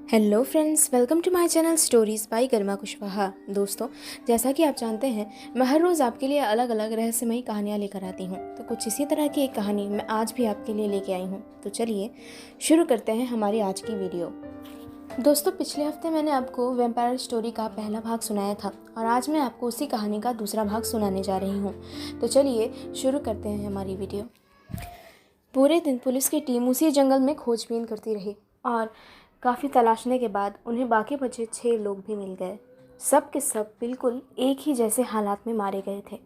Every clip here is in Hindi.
Hello friends, welcome to my channel stories by Garima Kushwaha. दोस्तों, जैसा कि आप जानते हैं, मैं हर रोज़ आपके लिए अलग अलग रहस्यमयी कहानियाँ लेकर आती हूँ। तो कुछ इसी तरह की एक कहानी मैं आज भी आपके लिए लेके आई हूँ। तो चलिए शुरू करते हैं हमारी आज की वीडियो। दोस्तों, पिछले हफ्ते मैंने आपको वैम्पायर स्टोरी का पहला भाग सुनाया था और आज मैं आपको उसी कहानी का दूसरा भाग सुनाने जा रही हूँ। तो चलिए शुरू करते हैं हमारी वीडियो। पूरे दिन पुलिस की टीम उसी जंगल में खोजबीन करती रही और काफ़ी तलाशने के बाद उन्हें बाकी बचे 6 लोग भी मिल गए। सब के सब बिल्कुल एक ही जैसे हालात में मारे गए थे।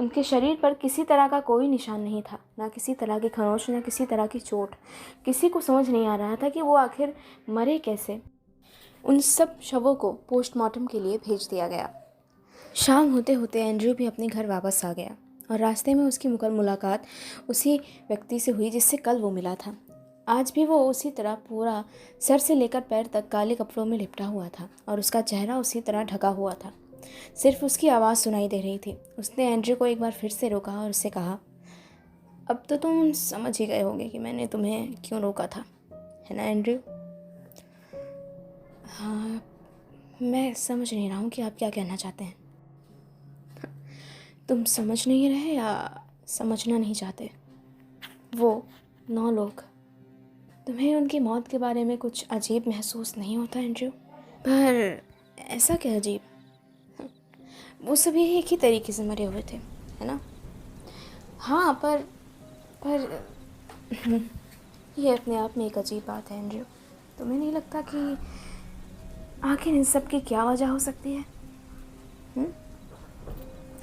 उनके शरीर पर किसी तरह का कोई निशान नहीं था, ना किसी तरह की खरोंच, ना किसी तरह की चोट। किसी को समझ नहीं आ रहा था कि वो आखिर मरे कैसे। उन सब शवों को पोस्टमार्टम के लिए भेज दिया गया। शाम होते होते एंड्रयू भी अपने घर वापस आ गया और रास्ते में उसकी मुलाकात उसी व्यक्ति से हुई जिससे कल वो मिला था। आज भी वो उसी तरह पूरा सर से लेकर पैर तक काले कपड़ों में लिपटा हुआ था और उसका चेहरा उसी तरह ढका हुआ था। सिर्फ उसकी आवाज़ सुनाई दे रही थी। उसने एंड्रयू को एक बार फिर से रोका और उससे कहा, अब तो तुम समझ ही गए होगे कि मैंने तुम्हें क्यों रोका था, है ना एंड्रयू? हाँ, मैं समझ नहीं रहा हूँ कि आप क्या कहना चाहते हैं। तुम समझ नहीं रहे या समझना नहीं चाहते? वो 9 लोग, तुम्हें उनकी मौत के बारे में कुछ अजीब महसूस नहीं होता एंड्रयू? पर ऐसा क्या अजीब? वो सभी एक ही तरीके से मरे हुए थे, है ना? हाँ, पर ये अपने आप में एक अजीब बात है एंड्रयू। तुम्हें नहीं लगता कि आखिर इन सब की क्या वजह हो सकती है?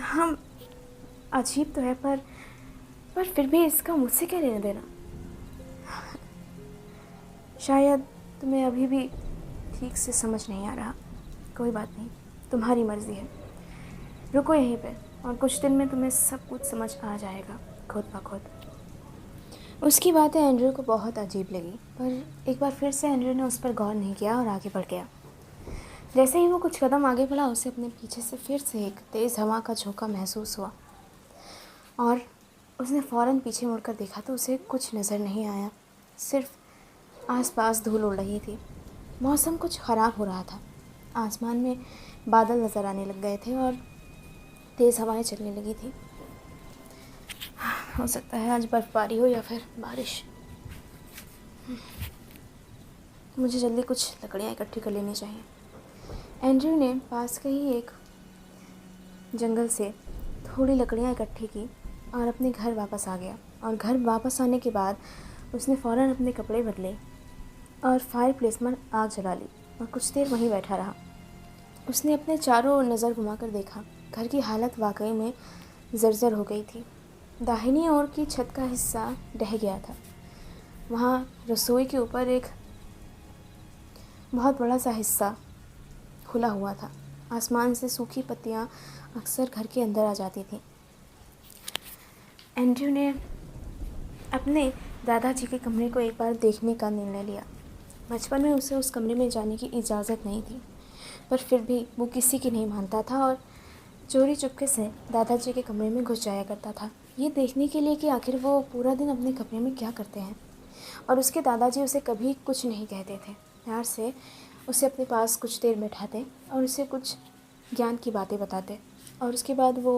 हम अजीब तो है, पर फिर भी इसका मुझसे क्या लेना देना? शायद तुम्हें अभी भी ठीक से समझ नहीं आ रहा। कोई बात नहीं, तुम्हारी मर्ज़ी है। रुको यहीं पे और कुछ दिन में तुम्हें सब कुछ समझ आ जाएगा खुद ब खुद। उसकी बातें एंड्रयू को बहुत अजीब लगी, पर एक बार फिर से एंड्रयू ने उस पर गौर नहीं किया और आगे बढ़ गया। जैसे ही वो कुछ कदम आगे बढ़ा, उसे अपने पीछे से फिर से एक तेज़ हवा का झोंका महसूस हुआ और उसने फ़ौरन पीछे मुड़कर देखा तो उसे कुछ नज़र नहीं आया। सिर्फ आसपास धूल उड़ रही थी। मौसम कुछ ख़राब हो रहा था। आसमान में बादल नज़र आने लग गए थे और तेज़ हवाएं चलने लगी थी। हो सकता है आज बर्फ़बारी हो या फिर बारिश। मुझे जल्दी कुछ लकड़ियाँ इकट्ठी कर लेनी चाहिए। एंड्रयू ने पास के ही एक जंगल से थोड़ी लकड़ियाँ इकट्ठी की और अपने घर वापस आ गया। और घर वापस आने के बाद उसने फ़ौरन अपने कपड़े बदले और फायर प्लेस में आग जला ली और कुछ देर वहीं बैठा रहा। उसने अपने चारों ओर नज़र घुमाकर देखा। घर की हालत वाकई में जर्जर हो गई थी। दाहिनी ओर की छत का हिस्सा ढह गया था। वहाँ रसोई के ऊपर एक बहुत बड़ा सा हिस्सा खुला हुआ था। आसमान से सूखी पत्तियाँ अक्सर घर के अंदर आ जाती थीं। एंड्रयू ने अपने दादाजी के कमरे को एक बार देखने का निर्णय लिया। बचपन में उसे उस कमरे में जाने की इजाज़त नहीं थी, पर फिर भी वो किसी की नहीं मानता था और चोरी चुपके से दादाजी के कमरे में घुस जाया करता था, ये देखने के लिए कि आखिर वो पूरा दिन अपने कमरे में क्या करते हैं। और उसके दादाजी उसे कभी कुछ नहीं कहते थे। प्यार से उसे अपने पास कुछ देर बैठाते और उसे कुछ ज्ञान की बातें बताते और उसके बाद वो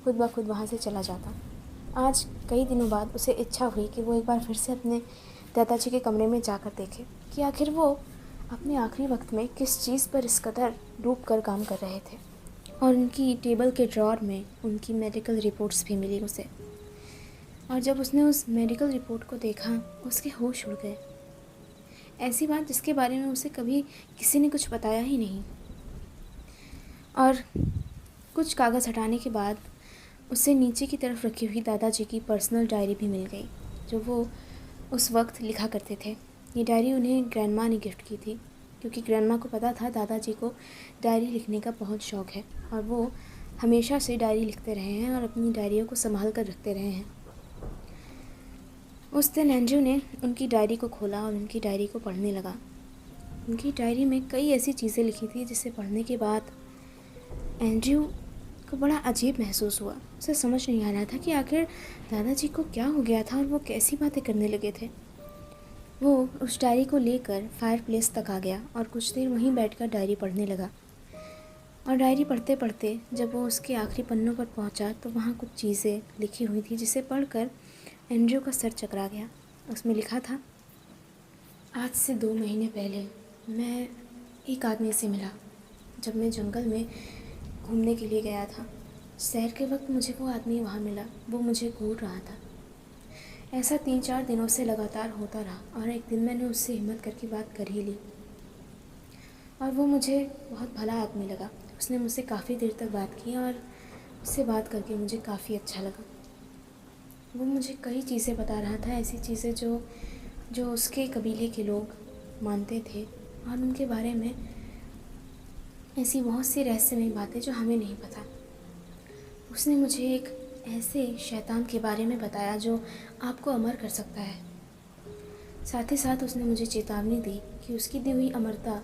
खुद ब खुद वहाँ से चला जाता। आज कई दिनों बाद उसे इच्छा हुई कि वो एक बार फिर से अपने दादाजी के कमरे में जाकर देखे कि आखिर वो अपने आखिरी वक्त में किस चीज़ पर इस कदर डूब कर काम कर रहे थे। और उनकी टेबल के ड्रॉर में उनकी मेडिकल रिपोर्ट्स भी मिली उसे। और जब उसने उस मेडिकल रिपोर्ट को देखा, उसके होश उड़ गए। ऐसी बात जिसके बारे में उसे कभी किसी ने कुछ बताया ही नहीं। और कुछ कागज़ हटाने के बाद उसे नीचे की तरफ रखी हुई दादाजी की पर्सनल डायरी भी मिल गई, जो वो उस वक्त लिखा करते थे। ये डायरी उन्हें ग्रैंडमा ने गिफ्ट की थी, क्योंकि ग्रैंडमा को पता था दादाजी को डायरी लिखने का बहुत शौक़ है और वो हमेशा से डायरी लिखते रहे हैं और अपनी डायरियों को संभाल कर रखते रहे हैं। उस दिन एंड्रयू ने उनकी डायरी को खोला और उनकी डायरी को पढ़ने लगा। उनकी डायरी में कई ऐसी चीज़ें लिखी थी जिसे पढ़ने के बाद एंड्रयू को बड़ा अजीब महसूस हुआ। उसे समझ नहीं आ रहा था कि आखिर दादाजी को क्या हो गया था और वो कैसी बातें करने लगे थे। वो उस डायरी को लेकर फायर प्लेस तक आ गया और कुछ देर वहीं बैठकर डायरी पढ़ने लगा। और डायरी पढ़ते पढ़ते जब वो उसके आखिरी पन्नों पर पहुंचा तो वहाँ कुछ चीज़ें लिखी हुई थी जिसे पढ़कर एंड्रयू का सर चकरा गया। उसमें लिखा था, आज से 2 महीने पहले मैं एक आदमी से मिला जब मैं जंगल में घूमने के लिए गया था। सैर के वक्त मुझे वो आदमी वहाँ मिला। वो मुझे घूर रहा था। ऐसा 3-4 दिनों से लगातार होता रहा और एक दिन मैंने उससे हिम्मत करके बात कर ही ली और वो मुझे बहुत भला आदमी लगा। उसने मुझसे काफ़ी देर तक बात की और उससे बात करके मुझे काफ़ी अच्छा लगा। वो मुझे कई चीज़ें बता रहा था, ऐसी चीज़ें जो उसके कबीले के लोग मानते थे और उनके बारे में ऐसी बहुत सी रहस्यमयी बातें जो हमें नहीं पता। उसने मुझे एक ऐसे शैतान के बारे में बताया जो आपको अमर कर सकता है। साथ ही साथ उसने मुझे चेतावनी दी कि उसकी दी हुई अमरता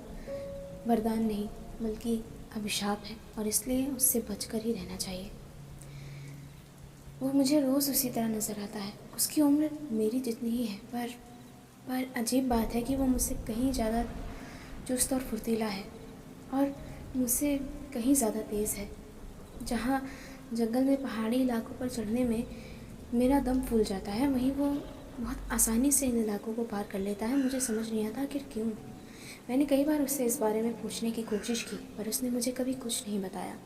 वरदान नहीं बल्कि अभिशाप है और इसलिए उससे बचकर ही रहना चाहिए। वो मुझे रोज़ उसी तरह नज़र आता है। उसकी उम्र मेरी जितनी ही है, पर अजीब बात है कि वो मुझसे कहीं ज़्यादा चुस्त और फुर्तीला है और मुझसे कहीं ज़्यादा तेज़ है। जहाँ जंगल में पहाड़ी इलाकों पर चढ़ने में मेरा दम फूल जाता है, वहीं वो बहुत आसानी से इन इलाकों को पार कर लेता है। मुझे समझ नहीं आता आखिर क्यों। मैंने कई बार उससे इस बारे में पूछने की कोशिश की पर उसने मुझे कभी कुछ नहीं बताया।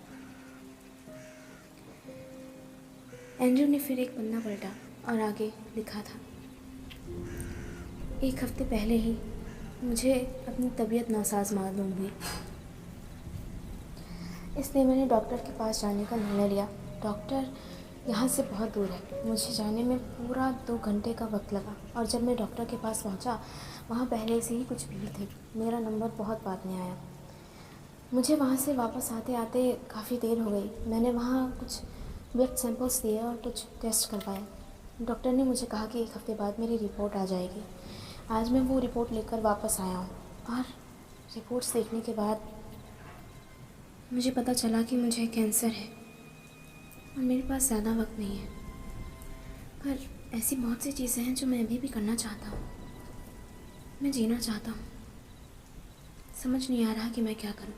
एंड्रयू ने फिर एक पन्ना पलटा और आगे लिखा था, एक हफ्ते पहले ही मुझे अपनी तबीयत नासाज मालूम हुई, इसलिए मैंने डॉक्टर के पास जाने का निर्णय लिया। डॉक्टर यहाँ से बहुत दूर है। मुझे जाने में पूरा 2 घंटे का वक्त लगा और जब मैं डॉक्टर के पास पहुँचा वहाँ पहले से ही कुछ भीड़ थी। मेरा नंबर बहुत बाद में आया। मुझे वहाँ से वापस आते आते काफ़ी देर हो गई। मैंने वहाँ कुछ ब्लड सैंपल्स दिए और कुछ टेस्ट करवाए। डॉक्टर ने मुझे कहा कि 1 हफ्ते बाद मेरी रिपोर्ट आ जाएगी। आज मैं वो रिपोर्ट लेकर वापस आया हूँ और रिपोर्ट्स देखने के बाद मुझे पता चला कि मुझे कैंसर है और मेरे पास ज़्यादा वक्त नहीं है। पर ऐसी बहुत सी चीज़ें हैं जो मैं अभी भी करना चाहता हूँ। मैं जीना चाहता हूँ। समझ नहीं आ रहा कि मैं क्या करूँ।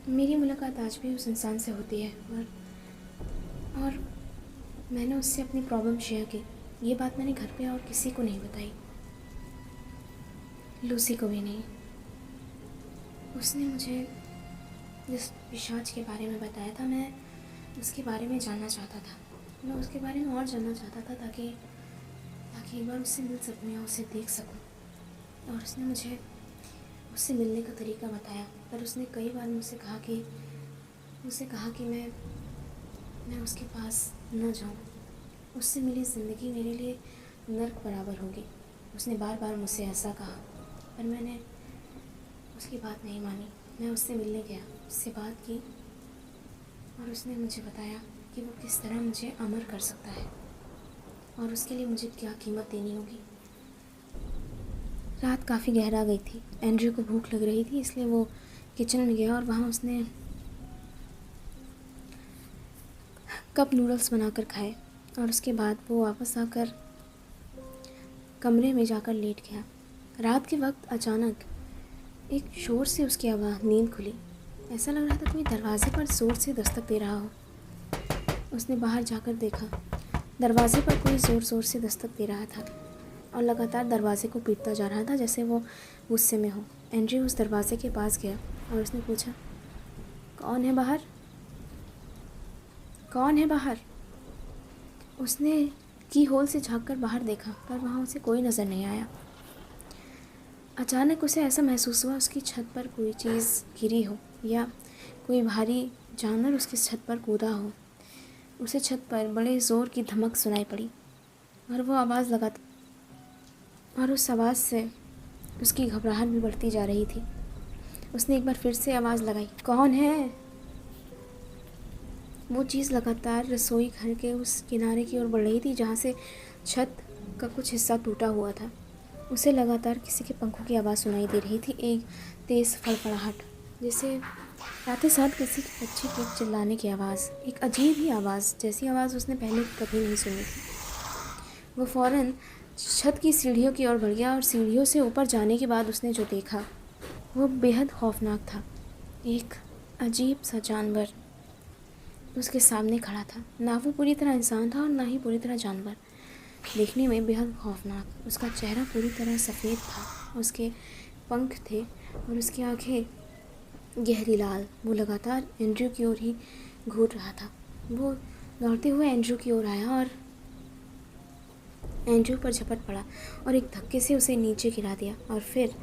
मेरी मुलाकात आज भी उस इंसान से होती है और मैंने उससे अपनी प्रॉब्लम शेयर की। ये बात मैंने घर पे और किसी को नहीं बताई, लूसी को भी नहीं। उसने मुझे जिस पिशाच के बारे में बताया था, मैं उसके बारे में जानना चाहता था। मैं उसके बारे में और जानना चाहता था ताकि एक बार उससे मिल सकूँ या उसे देख सकूँ। और उसने मुझे उससे मिलने का तरीका बताया, पर उसने कई बार मुझसे कहा कि मैं उसके पास न जाऊँ। उससे मिली ज़िंदगी मेरे लिए नर्क बराबर होगी। उसने बार बार मुझसे ऐसा कहा, पर मैंने उसकी बात नहीं मानी। मैं उससे मिलने गया, उससे बात की और उसने मुझे बताया कि वो किस तरह मुझे अमर कर सकता है और उसके लिए मुझे क्या कीमत देनी होगी। रात काफ़ी गहरा गई थी। एंड्रयू को भूख लग रही थी, इसलिए वो किचन में गया और वहाँ उसने कप नूडल्स बनाकर खाए और उसके बाद वो वापस आकर कमरे में जाकर लेट गया। रात के वक्त अचानक एक शोर से उसकी नींद खुली। ऐसा लग रहा था कोई दरवाजे पर ज़ोर से दस्तक दे रहा हो। उसने बाहर जाकर देखा, दरवाजे पर कोई ज़ोर से दस्तक दे रहा था और लगातार दरवाजे को पीटता जा रहा था जैसे वो गुस्से में हो। एंड्रयू उस दरवाजे के पास गया और उसने पूछा, कौन है बाहर? कौन है बाहर? उसने की होल से झाँक कर बाहर देखा पर वहाँ उसे कोई नज़र नहीं आया। अचानक उसे ऐसा महसूस हुआ उसकी छत पर कोई चीज़ गिरी हो या कोई भारी जानवर उसकी छत पर कूदा हो। उसे छत पर बड़े ज़ोर की धमक सुनाई पड़ी और वो आवाज़ लगा और उस आवाज़ से उसकी घबराहट भी बढ़ती जा रही थी। उसने एक बार फिर से आवाज़ लगाई, कौन है? वो चीज़ लगातार रसोई घर के उस किनारे की ओर बढ़ रही थी जहाँ से छत का कुछ हिस्सा टूटा हुआ था। उसे लगातार किसी के पंखों की आवाज़ सुनाई दे रही थी, एक तेज़ फड़फड़ाहट जैसे साथ ही साथ किसी बच्चे के चिल्लाने की आवाज़, एक अजीब ही आवाज़ जैसी आवाज़ उसने पहले कभी नहीं सुनी थी। वो फ़ौरन छत की सीढ़ियों की ओर बढ़ गया और सीढ़ियों से ऊपर जाने के बाद उसने जो देखा वो बेहद खौफनाक था। एक अजीब सा जानवर उसके सामने खड़ा था। ना वो पूरी तरह इंसान था और ना ही पूरी तरह जानवर। देखने में बेहद खौफनाक। उसका चेहरा पूरी तरह सफ़ेद था, उसके पंख थे और उसकी आंखें गहरी लाल। वो लगातार एंड्रयू की ओर ही घूर रहा था। वो दौड़ते हुए एंड्रयू की ओर आया और एंड्रयू पर झपट पड़ा और एक धक्के से उसे नीचे गिरा दिया और फिर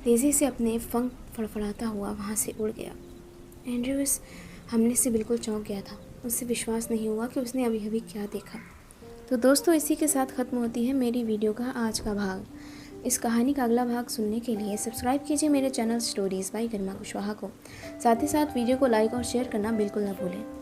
तेज़ी से अपने पंख फड़फड़ाता हुआ वहाँ से उड़ गया। एंड्रयू इस हमले से बिल्कुल चौंक गया था। उससे विश्वास नहीं हुआ कि उसने अभी अभी क्या देखा। तो दोस्तों, इसी के साथ ख़त्म होती है मेरी वीडियो का आज का भाग। इस कहानी का अगला भाग सुनने के लिए सब्सक्राइब कीजिए मेरे channel stories by Garima Kushwaha को। साथ ही साथ वीडियो को लाइक और शेयर करना बिल्कुल ना भूलें।